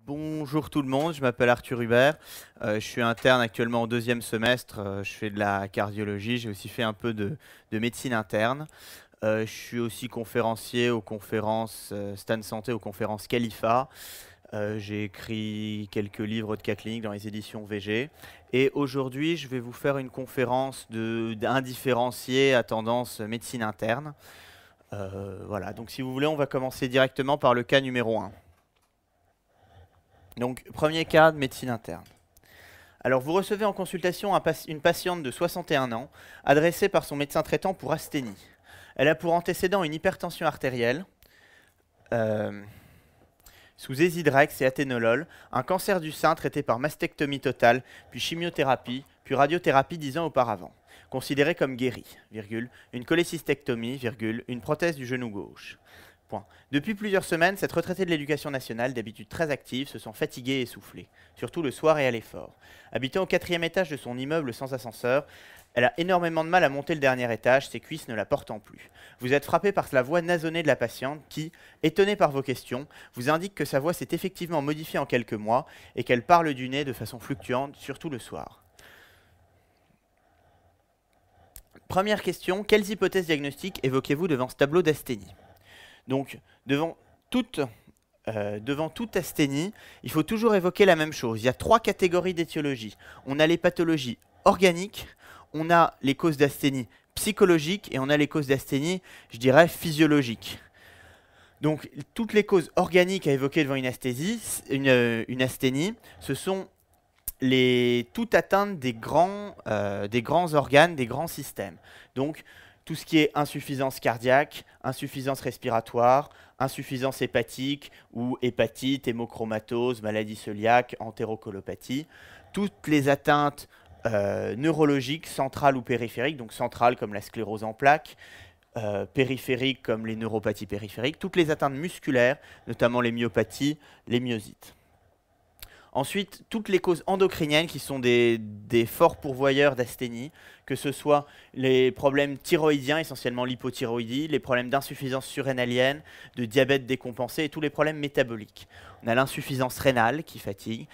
Bonjour tout le monde, je m'appelle Arthur Hubert, je suis interne actuellement au 2e semestre, je fais de la cardiologie, j'ai aussi fait un peu de médecine interne. Je suis aussi conférencier aux conférences Stan Santé, aux conférences Khalifa. J'ai écrit quelques livres de cas cliniques dans les éditions VG. Et aujourd'hui, je vais vous faire une conférence d'indifférenciés à tendance médecine interne. Voilà, donc si vous voulez, on va commencer directement par le cas numéro 1. Donc, premier cas de médecine interne. Alors, vous recevez en consultation une patiente de 61 ans, adressée par son médecin traitant pour asthénie. Elle a pour antécédent une hypertension artérielle, sous Ezidrex et athénolol, un cancer du sein traité par mastectomie totale, puis chimiothérapie, puis radiothérapie 10 ans auparavant. Considéré comme guéri, une cholécystectomie, une prothèse du genou gauche. Point. Depuis plusieurs semaines, cette retraitée de l'éducation nationale, d'habitude très active, se sent fatiguée et essoufflée, surtout le soir et à l'effort. Habitant au 4e étage de son immeuble sans ascenseur, elle a énormément de mal à monter le dernier étage, ses cuisses ne la portant plus. Vous êtes frappé par la voix nasonnée de la patiente qui, étonnée par vos questions, vous indique que sa voix s'est effectivement modifiée en quelques mois et qu'elle parle du nez de façon fluctuante, surtout le soir. Première question, quelles hypothèses diagnostiques évoquez-vous devant ce tableau d'asthénie ? Donc, devant toute asthénie, il faut toujours évoquer la même chose. Il y a 3 catégories d'étiologie. On a les pathologies organiques, on a les causes d'asthénie psychologiques et on a les causes d'asthénie, je dirais, physiologiques. Donc, toutes les causes organiques à évoquer devant une asthénie, ce sont toute atteinte des grands organes, des grands systèmes. Donc, tout ce qui est insuffisance cardiaque, insuffisance respiratoire, insuffisance hépatique ou hépatite, hémochromatose, maladie cœliaque, entérocolopathie. Toutes les atteintes neurologiques, centrales ou périphériques, donc centrales comme la sclérose en plaques, périphériques comme les neuropathies périphériques, toutes les atteintes musculaires, notamment les myopathies, les myosites. Ensuite, toutes les causes endocriniennes qui sont des forts pourvoyeurs d'asthénie, que ce soit les problèmes thyroïdiens, essentiellement l'hypothyroïdie, les problèmes d'insuffisance surrénalienne, de diabète décompensé et tous les problèmes métaboliques. On a l'insuffisance rénale qui fatigue.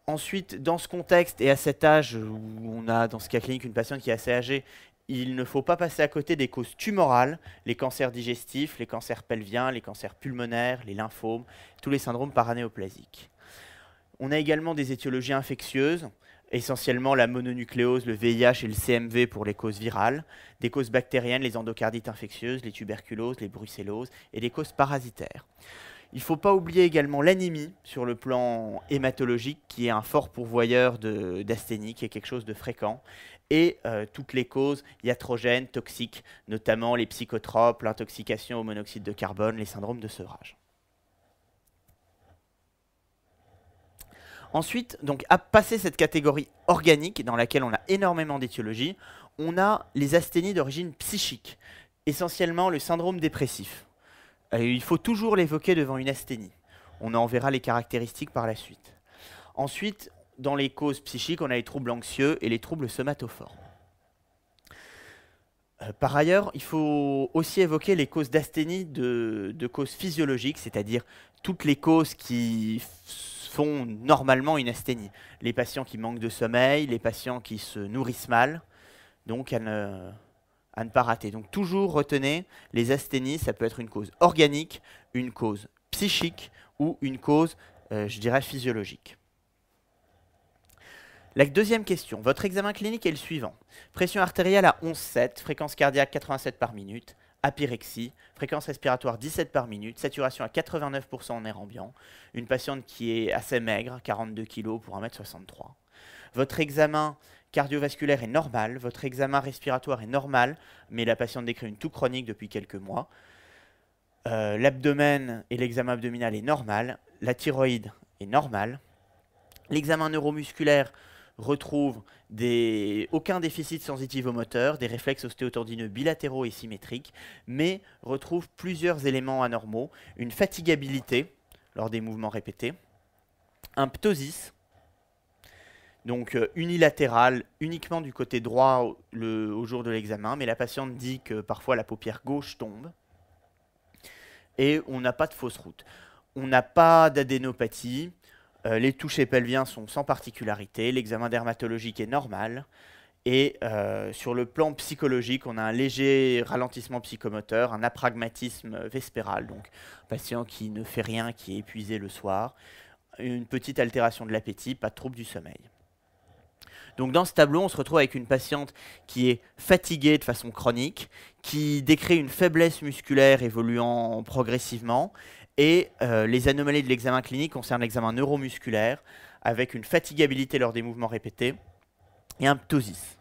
Ensuite, dans ce contexte et à cet âge où on a dans ce cas clinique une patiente qui est assez âgée, il ne faut pas passer à côté des causes tumorales, les cancers digestifs, les cancers pelviens, les cancers pulmonaires, les lymphomes, tous les syndromes paranéoplasiques. On a également des étiologies infectieuses, essentiellement la mononucléose, le VIH et le CMV pour les causes virales, des causes bactériennes, les endocardites infectieuses, les tuberculoses, les brucelloses et des causes parasitaires. Il ne faut pas oublier également l'anémie sur le plan hématologique, qui est un fort pourvoyeur d'asthénie, qui est quelque chose de fréquent, et toutes les causes iatrogènes, toxiques, notamment les psychotropes, l'intoxication au monoxyde de carbone, les syndromes de sevrage. Ensuite, donc, à passer cette catégorie organique, dans laquelle on a énormément d'étiologies, on a les asthénies d'origine psychique, essentiellement le syndrome dépressif. Il faut toujours l'évoquer devant une asthénie. On en verra les caractéristiques par la suite. Ensuite, dans les causes psychiques, on a les troubles anxieux et les troubles somatoformes. Par ailleurs, il faut aussi évoquer les causes d'asthénie de causes physiologiques, c'est-à-dire toutes les causes qui font normalement une asthénie. Les patients qui manquent de sommeil, les patients qui se nourrissent mal, donc à ne pas rater. Donc toujours retenez, les asthénies, ça peut être une cause organique, une cause psychique ou une cause, je dirais, physiologique. La deuxième question, votre examen clinique est le suivant. Pression artérielle à 11,7, fréquence cardiaque 87 par minute, apyrexie, fréquence respiratoire 17 par minute, saturation à 89% en air ambiant, une patiente qui est assez maigre, 42 kg pour 1m63. Votre examen cardiovasculaire est normal, votre examen respiratoire est normal, mais la patiente décrit une toux chronique depuis quelques mois. L'abdomen et l'examen abdominal est normal, la thyroïde est normale. L'examen neuromusculaire retrouve aucun déficit sensitivo-moteur, des réflexes ostéotendineux bilatéraux et symétriques, mais retrouve plusieurs éléments anormaux, une fatigabilité lors des mouvements répétés, un ptosis, donc unilatéral uniquement du côté droit au jour de l'examen, mais la patiente dit que parfois la paupière gauche tombe, et on n'a pas de fausse route. on n'a pas d'adénopathie, les touchés pelviens sont sans particularité, l'examen dermatologique est normal, et sur le plan psychologique, on a un léger ralentissement psychomoteur, un apragmatisme vespéral, donc patient qui ne fait rien, qui est épuisé le soir, une petite altération de l'appétit, pas de trouble du sommeil. Donc dans ce tableau, on se retrouve avec une patiente qui est fatiguée de façon chronique, qui décrit une faiblesse musculaire évoluant progressivement, et les anomalies de l'examen clinique concernent l'examen neuromusculaire, avec une fatigabilité lors des mouvements répétés, et un ptosis.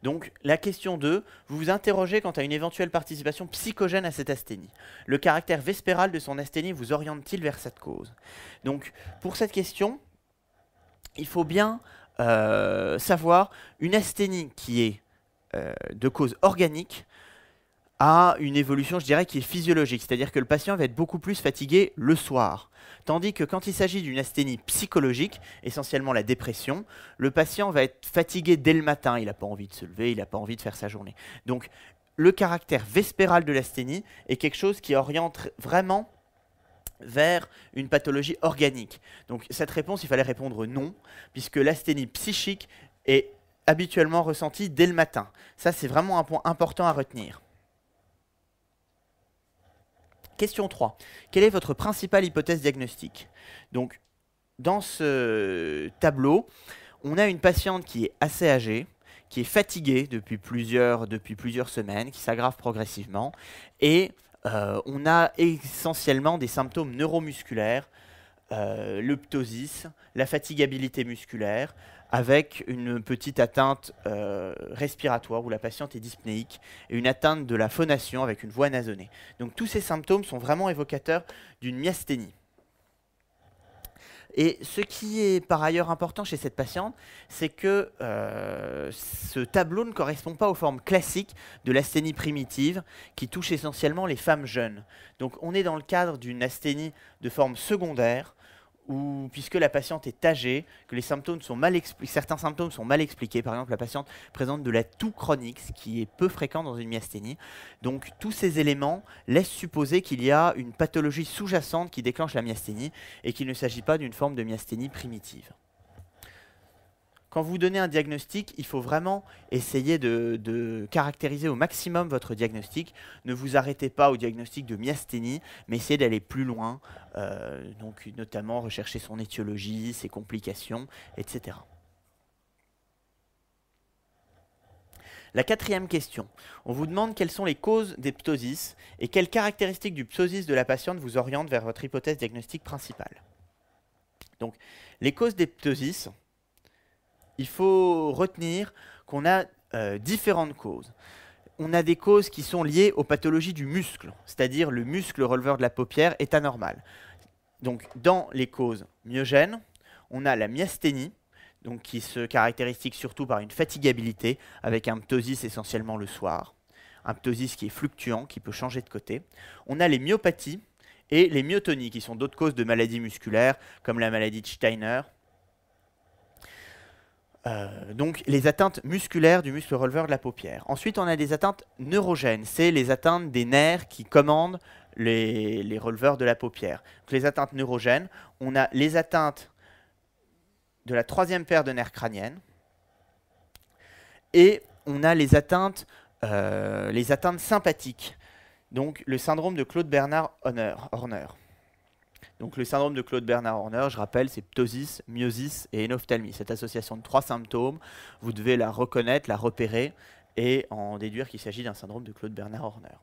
Donc la question 2, vous vous interrogez quant à une éventuelle participation psychogène à cette asthénie. Le caractère vespéral de son asthénie vous oriente-t-il vers cette cause? Donc pour cette question, il faut bien savoir une asthénie qui est de cause organique a une évolution, je dirais, qui est physiologique, c'est-à-dire que le patient va être beaucoup plus fatigué le soir. Tandis que quand il s'agit d'une asthénie psychologique, essentiellement la dépression, le patient va être fatigué dès le matin, il n'a pas envie de se lever, il n'a pas envie de faire sa journée. Donc le caractère vespéral de l'asthénie est quelque chose qui oriente vraiment vers une pathologie organique. Donc cette réponse, il fallait répondre non, puisque l'asthénie psychique est habituellement ressentie dès le matin. Ça, c'est vraiment un point important à retenir. Question 3. Quelle est votre principale hypothèse diagnostique? Donc, dans ce tableau, on a une patiente qui est assez âgée, qui est fatiguée depuis plusieurs semaines, qui s'aggrave progressivement, et on a essentiellement des symptômes neuromusculaires, le ptosis, la fatigabilité musculaire, avec une petite atteinte respiratoire où la patiente est dyspnéique et une atteinte de la phonation avec une voix nasonnée. Donc tous ces symptômes sont vraiment évocateurs d'une myasthénie. Et ce qui est par ailleurs important chez cette patiente, c'est que ce tableau ne correspond pas aux formes classiques de l'asthénie primitive qui touche essentiellement les femmes jeunes. Donc on est dans le cadre d'une asthénie de forme secondaire, où, puisque la patiente est âgée, que les symptômes sont certains symptômes sont mal expliqués. Par exemple, la patiente présente de la toux chronique, ce qui est peu fréquent dans une myasthénie. Donc, tous ces éléments laissent supposer qu'il y a une pathologie sous-jacente qui déclenche la myasthénie et qu'il ne s'agit pas d'une forme de myasthénie primitive. Quand vous donnez un diagnostic, il faut vraiment essayer de caractériser au maximum votre diagnostic. Ne vous arrêtez pas au diagnostic de myasthénie, mais essayez d'aller plus loin, donc notamment rechercher son étiologie, ses complications, etc. La quatrième question, on vous demande quelles sont les causes des ptosis et quelles caractéristiques du ptosis de la patiente vous orientent vers votre hypothèse diagnostique principale. Donc, les causes des ptosis, il faut retenir qu'on a différentes causes. On a des causes qui sont liées aux pathologies du muscle, c'est-à-dire le muscle releveur de la paupière est anormal. Donc, dans les causes myogènes, on a la myasthénie, donc qui se caractérise surtout par une fatigabilité, avec un ptosis essentiellement le soir, un ptosis qui est fluctuant, qui peut changer de côté. On a les myopathies et les myotonies, qui sont d'autres causes de maladies musculaires, comme la maladie de Steiner. Donc les atteintes musculaires du muscle releveur de la paupière. Ensuite, on a des atteintes neurogènes. C'est les atteintes des nerfs qui commandent les releveurs de la paupière. Donc, les atteintes neurogènes, on a les atteintes de la troisième paire de nerfs crâniennes et on a les atteintes sympathiques. Donc le syndrome de Claude Bernard Horner. Donc le syndrome de Claude Bernard Horner, je rappelle, c'est ptosis, myosis et hénophthalmie. Cette association de 3 symptômes, vous devez la reconnaître, la repérer et en déduire qu'il s'agit d'un syndrome de Claude Bernard Horner.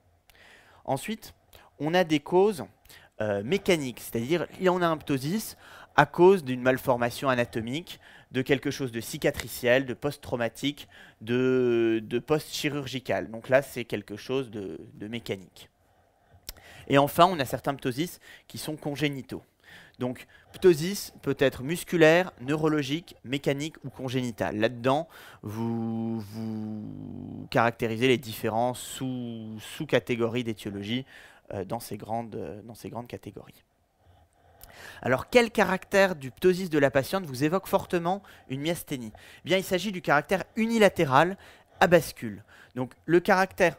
Ensuite, on a des causes mécaniques, c'est-à-dire il y en a un ptosis à cause d'une malformation anatomique, de quelque chose de cicatriciel, de post-traumatique, de post-chirurgical. Donc là, c'est quelque chose de mécanique. Et enfin, on a certains ptosis qui sont congénitaux. Donc, ptosis peut être musculaire, neurologique, mécanique ou congénital. Là-dedans, vous caractérisez les différents sous-catégories d'étiologie dans ces grandes catégories. Alors, quel caractère du ptosis de la patiente vous évoque fortement une myasthénie? Eh bien, il s'agit du caractère unilatéral à bascule. Donc, le caractère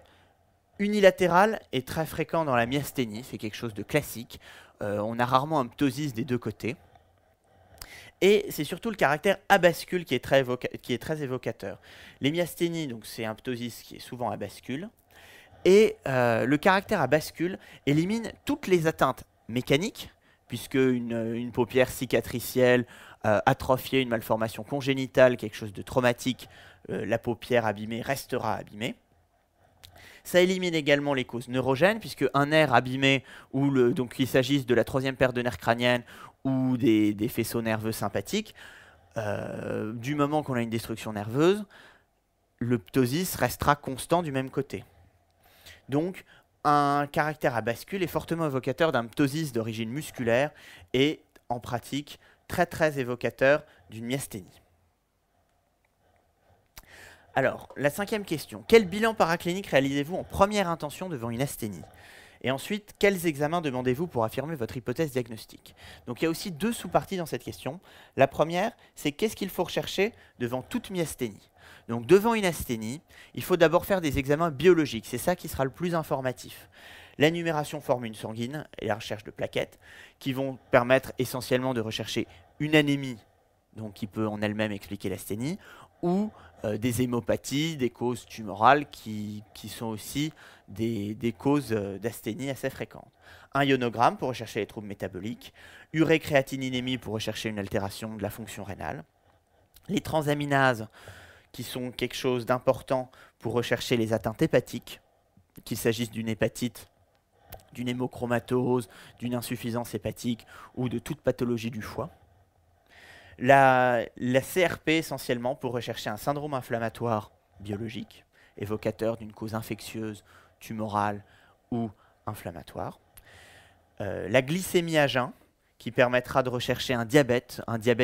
Unilatéral est très fréquent dans la myasthénie, c'est quelque chose de classique. On a rarement un ptosis des deux côtés. Et c'est surtout le caractère abascule qui est très évocateur. Les myasthénies, donc c'est un ptosis qui est souvent abascule. Et le caractère abascule élimine toutes les atteintes mécaniques, puisque une paupière cicatricielle, atrophiée, une malformation congénitale, quelque chose de traumatique, la paupière abîmée restera abîmée. Ça élimine également les causes neurogènes, puisque un nerf abîmé, donc qu'il s'agisse de la troisième paire de nerfs crâniennes ou des faisceaux nerveux sympathiques, du moment qu'on a une destruction nerveuse, le ptosis restera constant du même côté. Donc, un caractère à bascule est fortement évocateur d'un ptosis d'origine musculaire et, en pratique, très très évocateur d'une myasthénie. Alors, la cinquième question. Quel bilan paraclinique réalisez-vous en première intention devant une asthénie? Et ensuite, quels examens demandez-vous pour affirmer votre hypothèse diagnostique? Donc, il y a aussi deux sous-parties dans cette question. La première, c'est qu'est-ce qu'il faut rechercher devant toute myasthénie? Donc, devant une asthénie, il faut d'abord faire des examens biologiques. C'est ça qui sera le plus informatif. La numération formule sanguine et la recherche de plaquettes, qui vont permettre essentiellement de rechercher une anémie, donc qui peut en elle-même expliquer l'asthénie, ou des hémopathies, des causes tumorales qui sont aussi des causes d'asthénie assez fréquentes. Un ionogramme pour rechercher les troubles métaboliques, urécréatininémie pour rechercher une altération de la fonction rénale, les transaminases qui sont quelque chose d'important pour rechercher les atteintes hépatiques, qu'il s'agisse d'une hépatite, d'une hémochromatose, d'une insuffisance hépatique ou de toute pathologie du foie. La CRP essentiellement pour rechercher un syndrome inflammatoire biologique, évocateur d'une cause infectieuse, tumorale ou inflammatoire. La glycémie à jeun, qui permettra de rechercher un diabète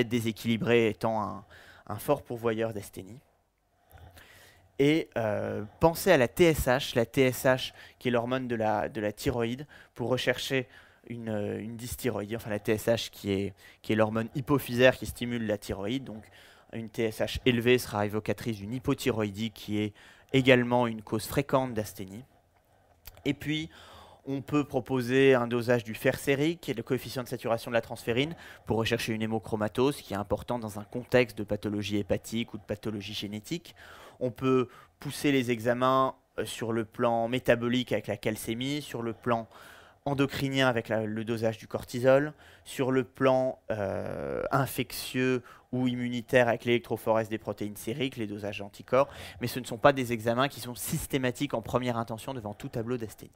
déséquilibré étant un fort pourvoyeur d'asthénie. Et pensez à la TSH qui est l'hormone de la thyroïde, pour rechercher une dysthyroïdie, enfin la TSH qui est l'hormone hypophysaire qui stimule la thyroïde. Donc une TSH élevée sera évocatrice d'une hypothyroïdie qui est également une cause fréquente d'asthénie. Et puis, on peut proposer un dosage du fer sérique, qui est le coefficient de saturation de la transférine, pour rechercher une hémochromatose, qui est important dans un contexte de pathologie hépatique ou de pathologie génétique. On peut pousser les examens sur le plan métabolique avec la calcémie, sur le plan endocrinien avec le dosage du cortisol, sur le plan infectieux ou immunitaire avec l'électrophorèse des protéines sériques, les dosages d'anticorps, mais ce ne sont pas des examens qui sont systématiques en première intention devant tout tableau d'asthénie.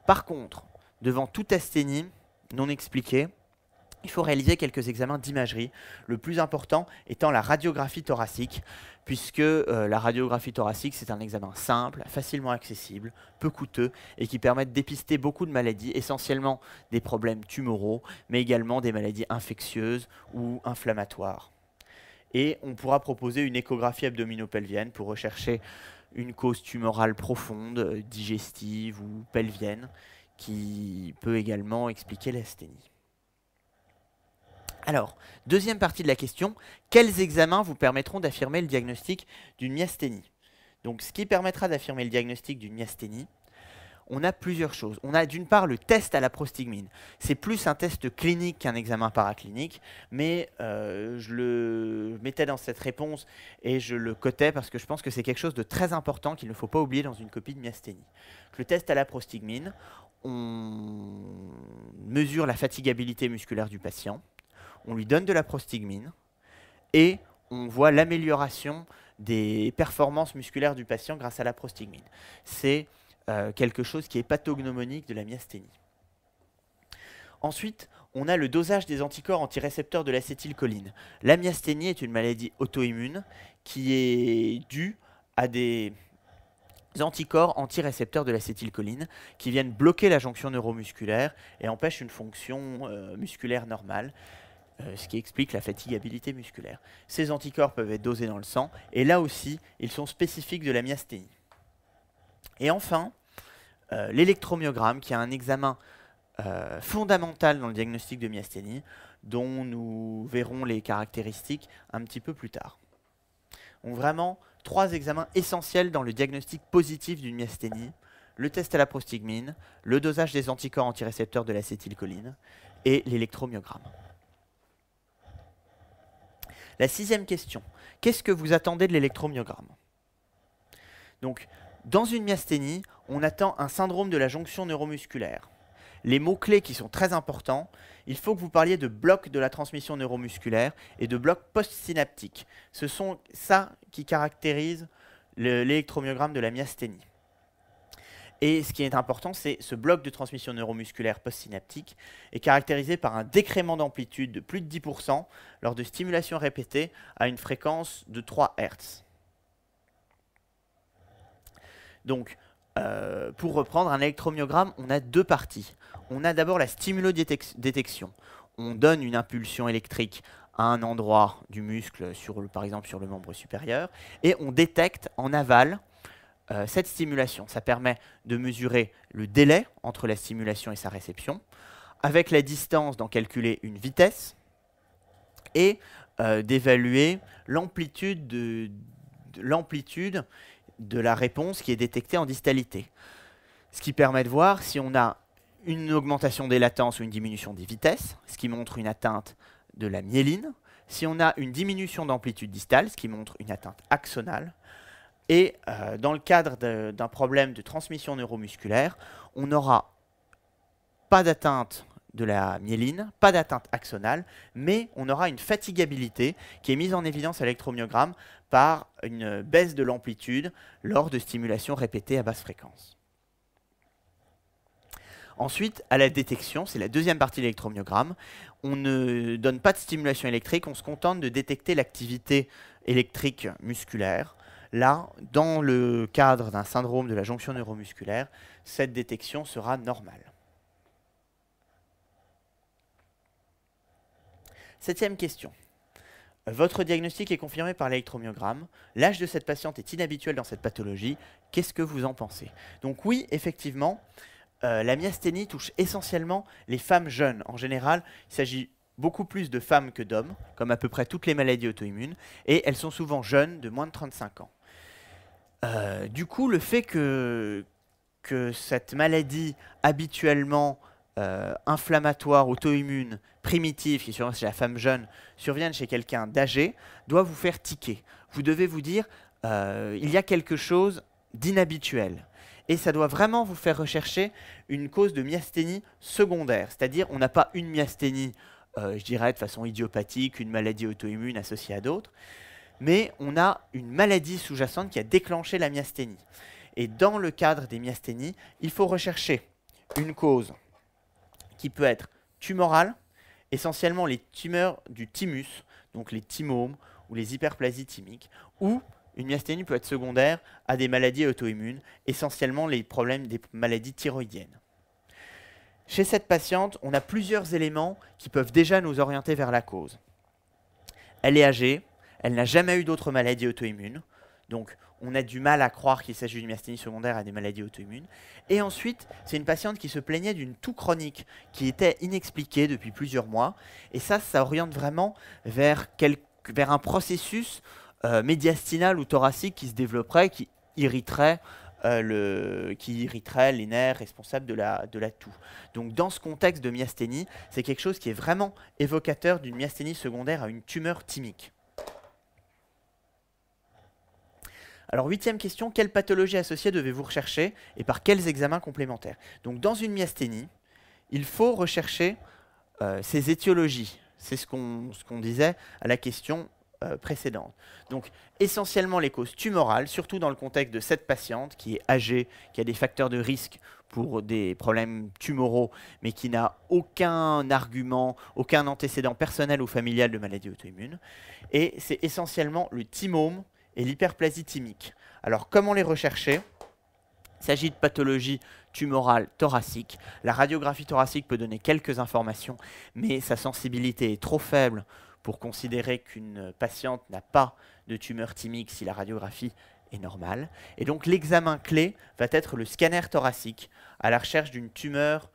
Par contre, devant toute asthénie non expliquée, il faut réaliser quelques examens d'imagerie, le plus important étant la radiographie thoracique, puisque la radiographie thoracique, c'est un examen simple, facilement accessible, peu coûteux, et qui permet de dépister beaucoup de maladies, essentiellement des problèmes tumoraux, mais également des maladies infectieuses ou inflammatoires. Et on pourra proposer une échographie abdominopelvienne pour rechercher une cause tumorale profonde, digestive ou pelvienne, qui peut également expliquer l'asthénie. Alors, deuxième partie de la question, quels examens vous permettront d'affirmer le diagnostic d'une myasthénie? Donc, ce qui permettra d'affirmer le diagnostic d'une myasthénie, on a plusieurs choses. On a d'une part le test à la prostigmine. C'est plus un test clinique qu'un examen paraclinique, mais je le mettais dans cette réponse et je le cotais parce que je pense que c'est quelque chose de très important qu'il ne faut pas oublier dans une copie de myasthénie. Le test à la prostigmine, on mesure la fatigabilité musculaire du patient, on lui donne de la prostigmine et on voit l'amélioration des performances musculaires du patient grâce à la prostigmine. C'est quelque chose qui est pathognomonique de la myasthénie. Ensuite, on a le dosage des anticorps antirécepteurs de l'acétylcholine. La myasthénie est une maladie auto-immune qui est due à des anticorps antirécepteurs de l'acétylcholine qui viennent bloquer la jonction neuromusculaire et empêchent une fonction musculaire normale, ce qui explique la fatigabilité musculaire. Ces anticorps peuvent être dosés dans le sang et là aussi, ils sont spécifiques de la myasthénie. Et enfin, l'électromyogramme, qui est un examen fondamental dans le diagnostic de myasthénie, dont nous verrons les caractéristiques un petit peu plus tard. Donc vraiment, 3 examens essentiels dans le diagnostic positif d'une myasthénie. le test à la prostigmine, le dosage des anticorps antirécepteurs de l'acétylcholine et l'électromyogramme. La 6e question, qu'est-ce que vous attendez de l'électromyogramme? Donc, dans une myasthénie, on attend un syndrome de la jonction neuromusculaire. Les mots-clés qui sont très importants, il faut que vous parliez de bloc de la transmission neuromusculaire et de bloc postsynaptique. Ce sont ça qui caractérise l'électromyogramme de la myasthénie. Et ce qui est important, c'est ce bloc de transmission neuromusculaire postsynaptique est caractérisé par un décrément d'amplitude de plus de 10% lors de stimulation répétée à une fréquence de 3 Hz. Donc, pour reprendre un électromyogramme, on a deux parties. On a d'abord la stimulodétection. On donne une impulsion électrique à un endroit du muscle, par exemple sur le membre supérieur, et on détecte en aval cette stimulation. Ça permet de mesurer le délai entre la stimulation et sa réception, avec la distance d'en calculer une vitesse, et d'évaluer l'amplitude de la réponse qui est détectée en distalité. Ce qui permet de voir si on a une augmentation des latences ou une diminution des vitesses, ce qui montre une atteinte de la myéline, si on a une diminution d'amplitude distale, ce qui montre une atteinte axonale, et dans le cadre d'un problème de transmission neuromusculaire, on n'aura pas d'atteinte de la myéline, pas d'atteinte axonale, mais on aura une fatigabilité qui est mise en évidence à l'électromyogramme par une baisse de l'amplitude lors de stimulation répétée à basse fréquence. Ensuite, à la détection, c'est la deuxième partie de l'électromyogramme, on ne donne pas de stimulation électrique, on se contente de détecter l'activité électrique musculaire. Là, dans le cadre d'un syndrome de la jonction neuromusculaire, cette détection sera normale. 7e question. Votre diagnostic est confirmé par l'électromyogramme. L'âge de cette patiente est inhabituel dans cette pathologie. Qu'est-ce que vous en pensez? Donc oui, effectivement, la myasthénie touche essentiellement les femmes jeunes. En général, il s'agit beaucoup plus de femmes que d'hommes, comme à peu près toutes les maladies auto-immunes, et elles sont souvent jeunes, de moins de 35 ans. Du coup, le fait que cette maladie habituellement inflammatoire, auto-immune, primitive, qui survient chez la femme jeune, survienne chez quelqu'un d'âgé, doit vous faire tiquer. Vous devez vous dire, il y a quelque chose d'inhabituel. Et ça doit vraiment vous faire rechercher une cause de myasthénie secondaire. C'est-à-dire, on n'a pas une myasthénie, je dirais, de façon idiopathique, une maladie auto-immune associée à d'autres, mais on a une maladie sous-jacente qui a déclenché la myasthénie. Et dans le cadre des myasthénies, il faut rechercher une cause qui peut être tumorale, essentiellement les tumeurs du thymus, donc les thymomes ou les hyperplasies thymiques, ou une myasthénie peut être secondaire à des maladies auto-immunes, essentiellement les problèmes des maladies thyroïdiennes. Chez cette patiente, on a plusieurs éléments qui peuvent déjà nous orienter vers la cause. Elle est âgée, elle n'a jamais eu d'autres maladies auto-immunes, donc on a du mal à croire qu'il s'agit d'une myasthénie secondaire à des maladies auto-immunes. Et ensuite, c'est une patiente qui se plaignait d'une toux chronique qui était inexpliquée depuis plusieurs mois. Et ça oriente vraiment vers un processus médiastinal ou thoracique qui se développerait, qui irriterait les nerfs responsables de la toux. Donc dans ce contexte de myasthénie, c'est quelque chose qui est vraiment évocateur d'une myasthénie secondaire à une tumeur thymique. Alors, 8e question, quelle pathologie associée devez-vous rechercher et par quels examens complémentaires? Donc, dans une myasthénie, il faut rechercher ces étiologies. C'est ce qu'on disait à la question précédente. Donc, essentiellement les causes tumorales, surtout dans le contexte de cette patiente qui est âgée, qui a des facteurs de risque pour des problèmes tumoraux, mais qui n'a aucun argument, aucun antécédent personnel ou familial de maladie auto-immune. Et c'est essentiellement le thymome et l'hyperplasie thymique. Alors, comment les rechercher? Il s'agit de pathologies tumorales thoraciques. La radiographie thoracique peut donner quelques informations, mais sa sensibilité est trop faible pour considérer qu'une patiente n'a pas de tumeur thymique si la radiographie est normale. Et donc, l'examen clé va être le scanner thoracique à la recherche d'une tumeur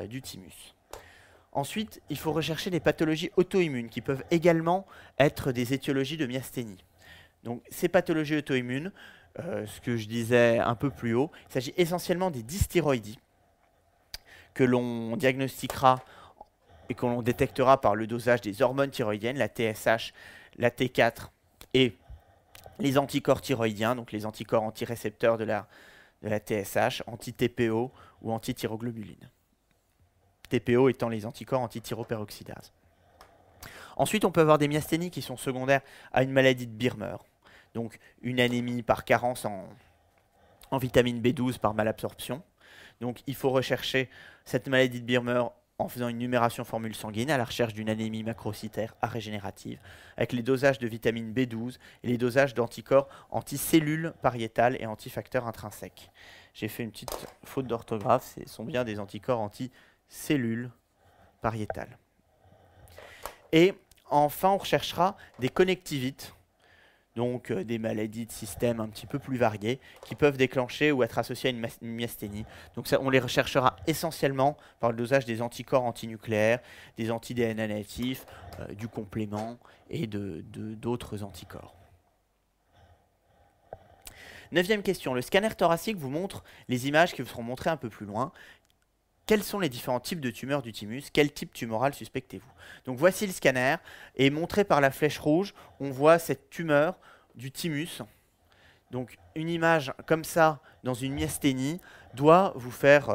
du thymus. Ensuite, il faut rechercher les pathologies auto-immunes qui peuvent également être des étiologies de myasthénie. Donc, ces pathologies auto-immunes, ce que je disais un peu plus haut. Il s'agit essentiellement des dysthyroïdies que l'on diagnostiquera et que l'on détectera par le dosage des hormones thyroïdiennes, la TSH, la T4 et les anticorps thyroïdiens, donc les anticorps antirécepteurs de la TSH, anti-TPO ou anti-thyroglobuline. TPO étant les anticorps anti-thyroperoxydase. Ensuite, on peut avoir des myasthénies qui sont secondaires à une maladie de Birmer, donc une anémie par carence en vitamine B12 par malabsorption. Donc il faut rechercher cette maladie de Birmer en faisant une numération formule sanguine à la recherche d'une anémie macrocytaire arégénérative, avec les dosages de vitamine B12 et les dosages d'anticorps anticellules pariétales et antifacteurs intrinsèques. J'ai fait une petite faute d'orthographe, ce sont bien des anticorps anticellules pariétales. Et enfin, on recherchera des connectivites, donc des maladies de système un petit peu plus variées, qui peuvent déclencher ou être associées à une myasthénie. Donc ça, on les recherchera essentiellement par le dosage des anticorps antinucléaires, des anti-DNA natifs, du complément et d'autres anticorps. 9e question, le scanner thoracique vous montre les images qui vous seront montrées un peu plus loin. Quels sont les différents types de tumeurs du thymus? Quel type tumoral suspectez-vous? Donc voici le scanner, et montré par la flèche rouge, on voit cette tumeur du thymus. Donc une image comme ça dans une myasthénie doit vous faire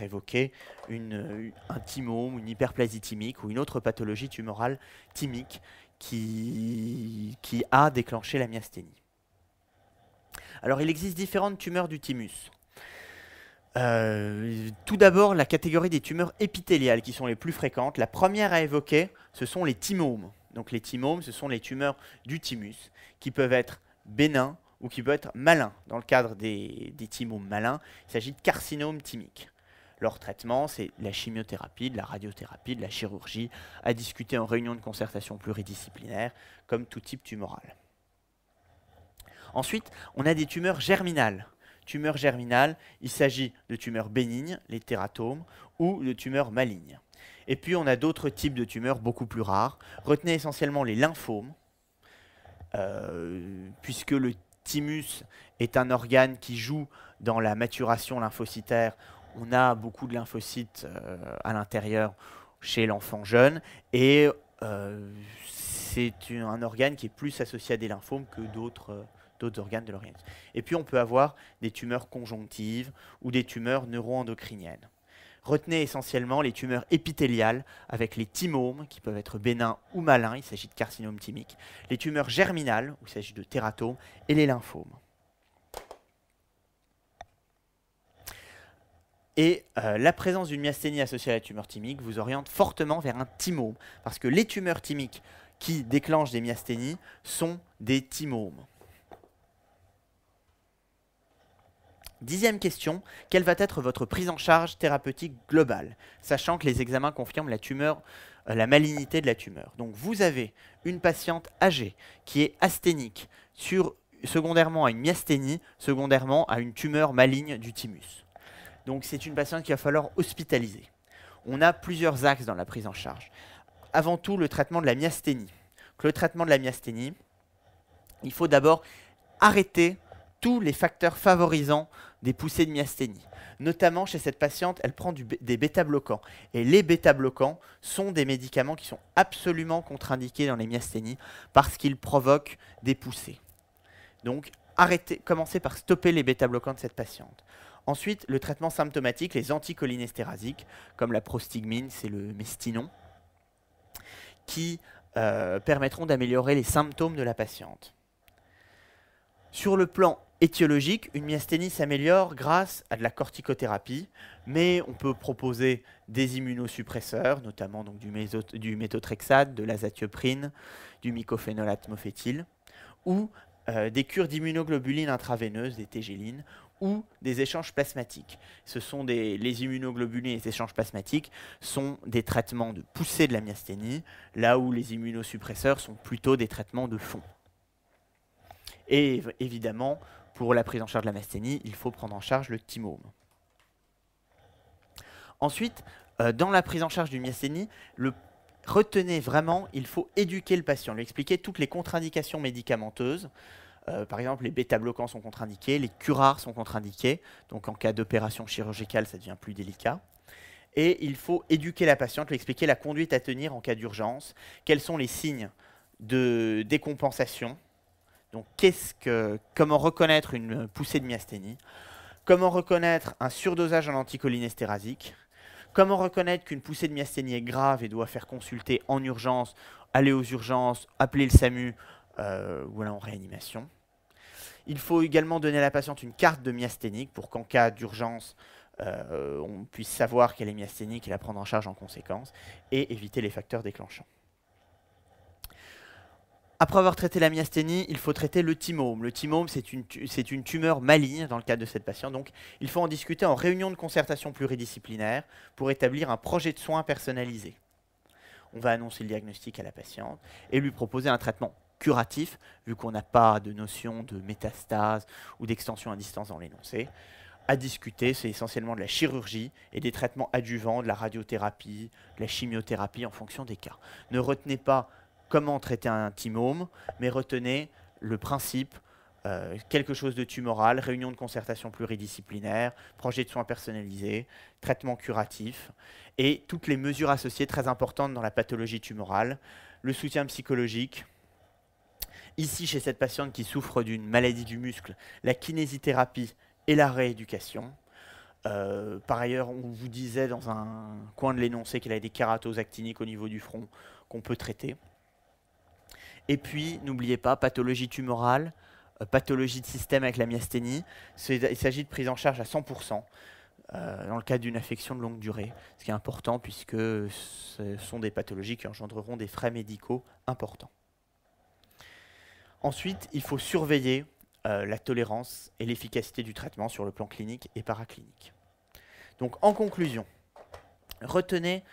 évoquer un thymome, une hyperplasie thymique ou une autre pathologie tumorale thymique qui a déclenché la myasthénie. Alors il existe différentes tumeurs du thymus. Tout d'abord, la catégorie des tumeurs épithéliales qui sont les plus fréquentes. La première à évoquer, ce sont les thymomes. Donc les thymomes, ce sont les tumeurs du thymus qui peuvent être bénins ou qui peuvent être malins. Dans le cadre des thymomes malins, il s'agit de carcinomes thymiques. Leur traitement, c'est la chimiothérapie, de la radiothérapie, de la chirurgie, à discuter en réunion de concertation pluridisciplinaire, comme tout type tumoral. Ensuite, on a des tumeurs germinales. Tumeurs germinales, il s'agit de tumeurs bénignes, les tératomes, ou de tumeurs malignes. Et puis on a d'autres types de tumeurs beaucoup plus rares. Retenez essentiellement les lymphomes, puisque le thymus est un organe qui joue dans la maturation lymphocytaire. On a beaucoup de lymphocytes à l'intérieur chez l'enfant jeune, et c'est un organe qui est plus associé à des lymphomes que d'autres organes de l'organisme. Et puis on peut avoir des tumeurs conjonctives ou des tumeurs neuroendocriniennes. Retenez essentiellement les tumeurs épithéliales avec les thymomes qui peuvent être bénins ou malins, il s'agit de carcinomes thymiques, les tumeurs germinales où il s'agit de tératomes et les lymphomes. Et la présence d'une myasthénie associée à la tumeur thymique vous oriente fortement vers un thymome, parce que les tumeurs thymiques qui déclenchent des myasthénies sont des thymomes. 10e question, quelle va être votre prise en charge thérapeutique globale, sachant que les examens confirment la malignité de la tumeur. Donc vous avez une patiente âgée qui est asthénique, secondairement à une myasthénie, secondairement à une tumeur maligne du thymus. Donc c'est une patiente qu'il va falloir hospitaliser. On a plusieurs axes dans la prise en charge. Avant tout, le traitement de la myasthénie. Donc, le traitement de la myasthénie, il faut d'abord arrêter tous les facteurs favorisant des poussées de myasthénie. Notamment chez cette patiente, elle prend des bêta-bloquants. Et les bêta-bloquants sont des médicaments qui sont absolument contre-indiqués dans les myasthénies parce qu'ils provoquent des poussées. Donc, commencez par stopper les bêta-bloquants de cette patiente. Ensuite, le traitement symptomatique, les anticholinéstérasiques, comme la prostigmine, c'est le Mestinon, qui permettront d'améliorer les symptômes de la patiente. Sur le plan étiologique, une myasthénie s'améliore grâce à de la corticothérapie, mais on peut proposer des immunosuppresseurs, notamment donc du méthotrexate, de l'azatioprine, du mycophénolate mofétyle, ou des cures d'immunoglobuline intraveineuse, des tégélines, ou des échanges plasmatiques. Les immunoglobulines et les échanges plasmatiques sont des traitements de poussée de la myasthénie, là où les immunosuppresseurs sont plutôt des traitements de fond. Et évidemment, pour la prise en charge de la myasthénie, il faut prendre en charge le thymome. Ensuite, dans la prise en charge d'une myasthénie, retenez vraiment, il faut éduquer le patient, lui expliquer toutes les contre-indications médicamenteuses Par exemple, les bêta-bloquants sont contre-indiqués, les curares sont contre-indiqués, donc en cas d'opération chirurgicale, ça devient plus délicat. Et il faut éduquer la patiente, lui expliquer la conduite à tenir en cas d'urgence, quels sont les signes de décompensation, donc comment reconnaître une poussée de myasthénie, comment reconnaître un surdosage en anticholinéstérasique, comment reconnaître qu'une poussée de myasthénie est grave et doit faire consulter en urgence, aller aux urgences, appeler le SAMU ou aller en réanimation. Il faut également donner à la patiente une carte de myasthénique pour qu'en cas d'urgence, on puisse savoir qu'elle est myasthénique et la prendre en charge en conséquence, et éviter les facteurs déclenchants. Après avoir traité la myasthénie, il faut traiter le thymome. Le thymome, c'est une tumeur maligne dans le cadre de cette patiente. Donc, il faut en discuter en réunion de concertation pluridisciplinaire pour établir un projet de soins personnalisé. On va annoncer le diagnostic à la patiente et lui proposer un traitement curatif, vu qu'on n'a pas de notion de métastase ou d'extension à distance dans l'énoncé. À discuter, c'est essentiellement de la chirurgie et des traitements adjuvants, de la radiothérapie, de la chimiothérapie en fonction des cas. Ne retenez pas comment traiter un thymome, mais retenez le principe, quelque chose de tumoral, réunion de concertation pluridisciplinaire, projet de soins personnalisés, traitement curatif, et toutes les mesures associées très importantes dans la pathologie tumorale, le soutien psychologique. Ici, chez cette patiente qui souffre d'une maladie du muscle, la kinésithérapie et la rééducation. Par ailleurs, on vous disait dans un coin de l'énoncé qu'elle avait des kératoses actiniques au niveau du front qu'on peut traiter. Et puis, n'oubliez pas, pathologie tumorale, pathologie de système avec la myasthénie. Il s'agit de prise en charge à 100% dans le cadre d'une affection de longue durée, ce qui est important puisque ce sont des pathologies qui engendreront des frais médicaux importants. Ensuite, il faut surveiller la tolérance et l'efficacité du traitement sur le plan clinique et paraclinique. Donc, en conclusion, retenez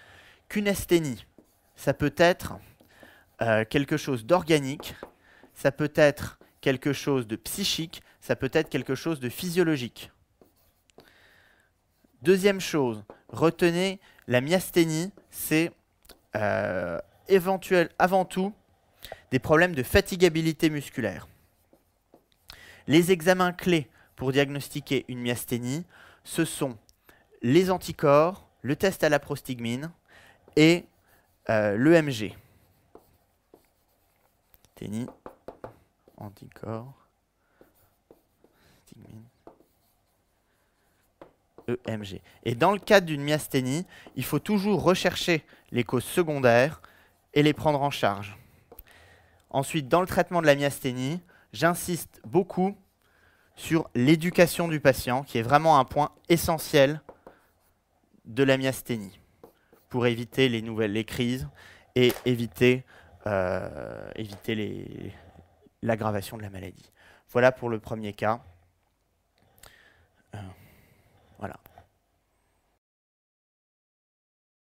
qu'une asthénie, ça peut être quelque chose d'organique, ça peut être quelque chose de psychique, ça peut être quelque chose de physiologique. Deuxième chose, retenez la myasthénie, c'est avant tout des problèmes de fatigabilité musculaire. Les examens clés pour diagnostiquer une myasthénie, ce sont les anticorps, le test à la prostigmine et l'EMG. Myasthénie, anticorps, prostigmine, EMG. Et dans le cadre d'une myasthénie, il faut toujours rechercher les causes secondaires et les prendre en charge. Ensuite, dans le traitement de la myasthénie, j'insiste beaucoup sur l'éducation du patient, qui est vraiment un point essentiel de la myasthénie, pour éviter les crises et éviter l'aggravation de la maladie. Voilà pour le premier cas. Voilà.